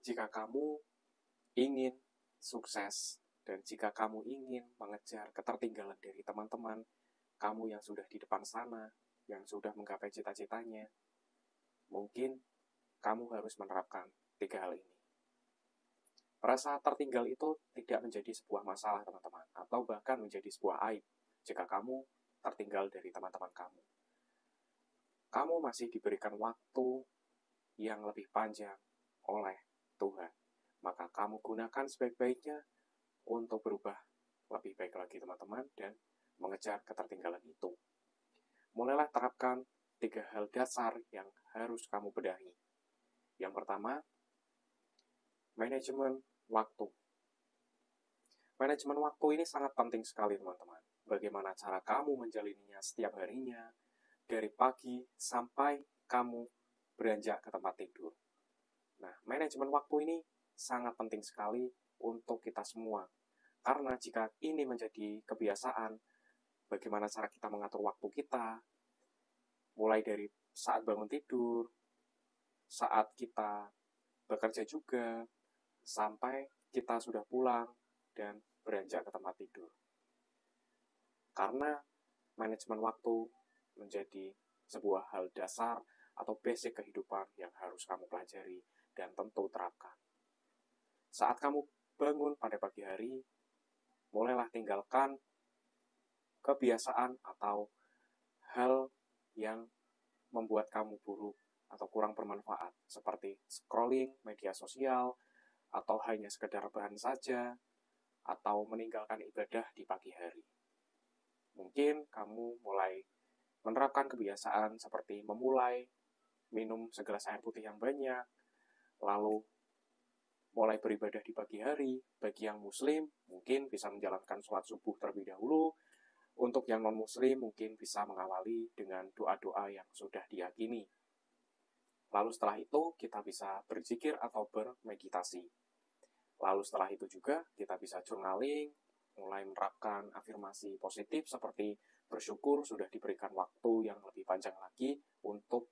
Jika kamu ingin sukses dan jika kamu ingin mengejar ketertinggalan dari teman-teman kamu yang sudah di depan sana, yang sudah menggapai cita-citanya, mungkin kamu harus menerapkan 3 hal ini. Merasa tertinggal itu tidak menjadi sebuah masalah, teman-teman, atau bahkan menjadi sebuah aib jika kamu tertinggal dari teman-teman kamu. Kamu masih diberikan waktu yang lebih panjang oleh Tuhan. Maka kamu gunakan sebaik-baiknya untuk berubah lebih baik lagi, teman-teman, dan mengejar ketertinggalan itu. Mulailah terapkan 3 hal dasar yang harus kamu bedahi. Yang pertama, manajemen waktu. Manajemen waktu ini sangat penting sekali, teman-teman. Bagaimana cara kamu menjalaninya setiap harinya, dari pagi sampai kamu beranjak ke tempat tidur. Nah, manajemen waktu ini sangat penting sekali untuk kita semua. Karena jika ini menjadi kebiasaan, bagaimana cara kita mengatur waktu kita, mulai dari saat bangun tidur, saat kita bekerja juga, sampai kita sudah pulang dan beranjak ke tempat tidur. Karena manajemen waktu menjadi sebuah hal dasar atau basic kehidupan yang harus kamu pelajari dan tentu terapkan. Saat kamu bangun pada pagi hari, mulailah tinggalkan kebiasaan atau hal yang membuat kamu buruk atau kurang bermanfaat, seperti scrolling media sosial, atau hanya sekedar bahan saja, atau meninggalkan ibadah di pagi hari. Mungkin kamu mulai menerapkan kebiasaan seperti memulai minum segelas air putih yang banyak, lalu mulai beribadah di pagi hari. Bagi yang muslim, mungkin bisa menjalankan sholat subuh terlebih dahulu. Untuk yang non-muslim, mungkin bisa mengawali dengan doa-doa yang sudah diyakini. Lalu setelah itu, kita bisa berzikir atau bermeditasi. Lalu setelah itu juga, kita bisa journaling, mulai menerapkan afirmasi positif seperti bersyukur sudah diberikan waktu yang lebih panjang lagi untuk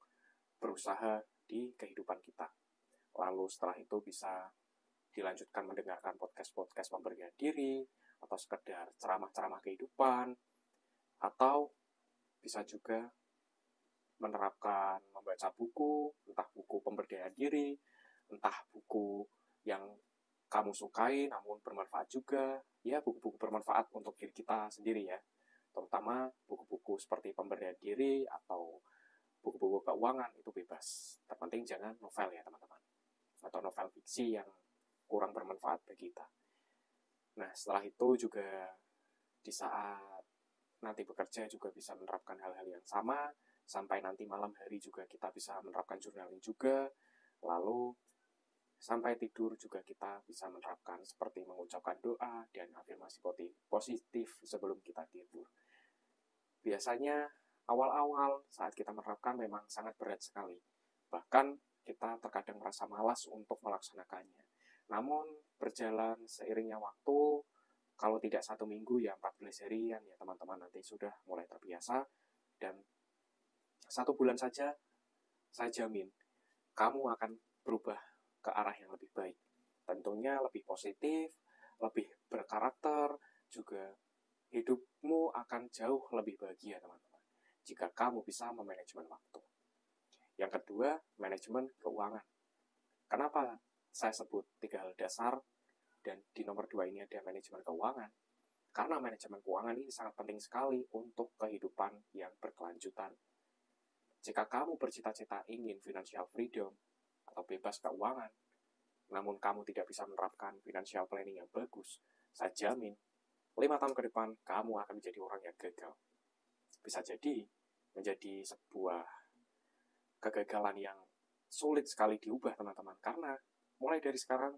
berusaha di kehidupan kita. Lalu setelah itu bisa dilanjutkan mendengarkan podcast-podcast pemberdayaan diri, atau sekedar ceramah-ceramah kehidupan, atau bisa juga menerapkan membaca buku, entah buku pemberdayaan diri, entah buku yang kamu sukai namun bermanfaat juga, ya buku-buku bermanfaat untuk diri kita sendiri ya, terutama buku-buku seperti pemberdayaan diri atau buku-buku keuangan itu bebas. Terpenting jangan novel ya teman-teman, atau novel fiksi yang kurang bermanfaat bagi kita. Nah setelah itu juga di saat nanti bekerja juga bisa menerapkan hal-hal yang sama, sampai nanti malam hari juga kita bisa menerapkan journaling juga, lalu sampai tidur juga kita bisa menerapkan seperti mengucapkan doa dan afirmasi positif sebelum kita tidur. Biasanya awal-awal saat kita menerapkan memang sangat berat sekali. Bahkan kita terkadang merasa malas untuk melaksanakannya. Namun berjalan seiringnya waktu, kalau tidak 1 minggu ya 14 harian ya teman-teman nanti sudah mulai terbiasa, dan 1 bulan saja saya jamin kamu akan berubah ke arah yang lebih baik. Tentunya lebih positif, lebih berkarakter, juga hidupmu akan jauh lebih bahagia teman-teman, jika kamu bisa memanajemen waktu. Yang kedua, manajemen keuangan. Kenapa saya sebut 3 hal dasar, dan di nomor 2 ini ada manajemen keuangan? Karena manajemen keuangan ini sangat penting sekali untuk kehidupan yang berkelanjutan. Jika kamu bercita-cita ingin financial freedom atau bebas keuangan, namun kamu tidak bisa menerapkan financial planning yang bagus, saya jamin 5 tahun ke depan kamu akan menjadi orang yang gagal. Bisa jadi menjadi sebuah kegagalan yang sulit sekali diubah teman-teman. Karena mulai dari sekarang,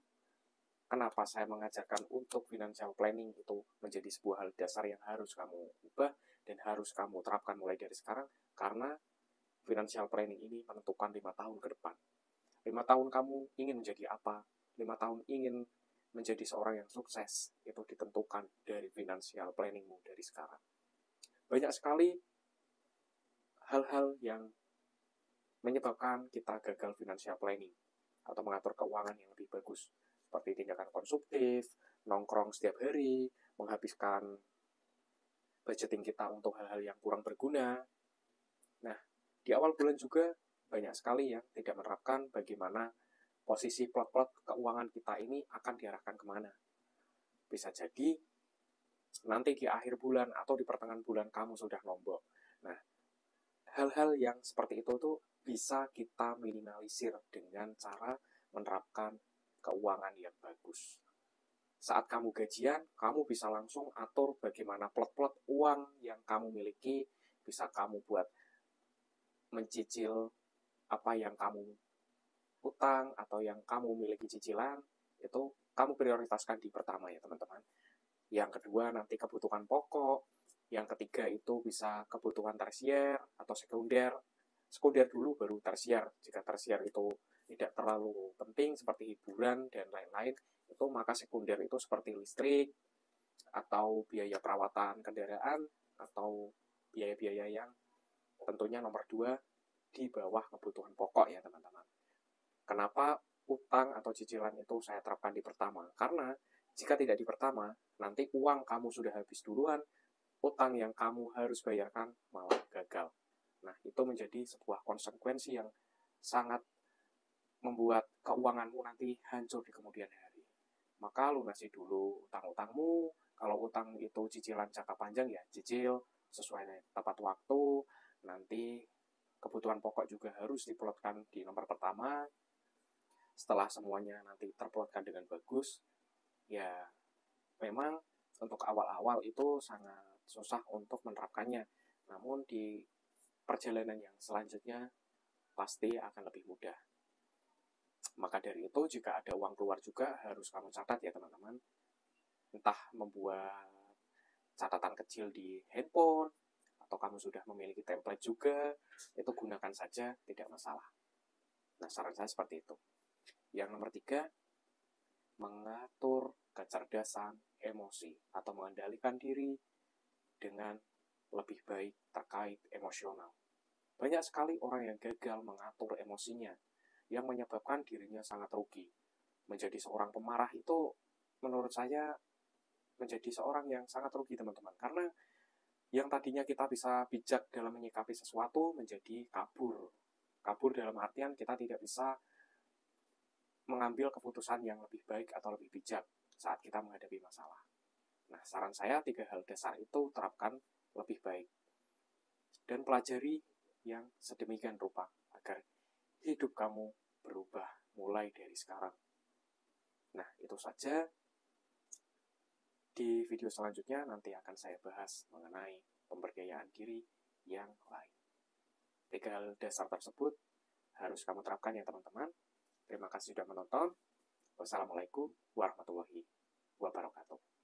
kenapa saya mengajarkan untuk financial planning itu menjadi sebuah hal dasar yang harus kamu ubah dan harus kamu terapkan mulai dari sekarang? Karena financial planning ini menentukan 5 tahun ke depan. 5 tahun kamu ingin menjadi apa? 5 tahun ingin menjadi seorang yang sukses, itu ditentukan dari financial planningmu dari sekarang. Banyak sekali hal-hal yang menyebabkan kita gagal financial planning. atau mengatur keuangan yang lebih bagus. Seperti tindakan konsumtif, nongkrong setiap hari, menghabiskan budgeting kita untuk hal-hal yang kurang berguna. Nah, di awal bulan juga banyak sekali yang tidak menerapkan bagaimana posisi plot-plot keuangan kita ini akan diarahkan kemana. Bisa jadi nanti di akhir bulan atau di pertengahan bulan kamu sudah nombok. Nah, hal-hal yang seperti itu tuh bisa kita minimalisir dengan cara menerapkan keuangan yang bagus. Saat kamu gajian, kamu bisa langsung atur bagaimana plot-plot uang yang kamu miliki, bisa kamu buat mencicil apa yang kamu utang atau yang kamu miliki cicilan, itu kamu prioritaskan di pertama ya teman-teman. Yang kedua nanti kebutuhan pokok, yang ketiga itu bisa kebutuhan tersier atau sekunder. Sekunder dulu baru tersier. Jika tersier itu tidak terlalu penting seperti hiburan dan lain-lain, itu maka sekunder itu seperti listrik atau biaya perawatan kendaraan atau biaya-biaya yang tentunya nomor 2 di bawah kebutuhan pokok ya teman-teman. Kenapa utang atau cicilan itu saya terapkan di pertama? Karena jika tidak di pertama, nanti uang kamu sudah habis duluan, utang yang kamu harus bayarkan malah gagal. Nah, itu menjadi sebuah konsekuensi yang sangat membuat keuanganmu nanti hancur di kemudian hari. Maka lunasi dulu utang-utangmu. Kalau utang itu cicilan jangka panjang ya cicil sesuai tepat waktu. Nanti kebutuhan pokok juga harus diplotkan di nomor pertama. Setelah semuanya nanti terplotkan dengan bagus, ya memang untuk awal-awal itu sangat susah untuk menerapkannya. Namun di perjalanan yang selanjutnya pasti akan lebih mudah. Maka dari itu jika ada uang keluar juga harus kamu catat ya teman-teman. Entah membuat catatan kecil di handphone, atau kamu sudah memiliki template juga, itu gunakan saja, tidak masalah. Nah, saran saya seperti itu. Yang nomor 3, mengatur kecerdasan emosi atau mengendalikan diri dengan lebih baik terkait emosional. Banyak sekali orang yang gagal mengatur emosinya, yang menyebabkan dirinya sangat rugi. Menjadi seorang pemarah itu, menurut saya, menjadi seorang yang sangat rugi, teman-teman. Karena yang tadinya kita bisa bijak dalam menyikapi sesuatu, menjadi kabur. Kabur dalam artian kita tidak bisa mengambil keputusan yang lebih baik atau lebih bijak saat kita menghadapi masalah. Nah, saran saya 3 hal dasar itu terapkan lebih baik. Dan pelajari yang sedemikian rupa agar hidup kamu berubah mulai dari sekarang. Nah, itu saja. Di video selanjutnya nanti akan saya bahas mengenai pemberdayaan diri yang lain. 3 hal dasar tersebut harus kamu terapkan ya teman-teman. Terima kasih sudah menonton. Wassalamualaikum warahmatullahi wabarakatuh.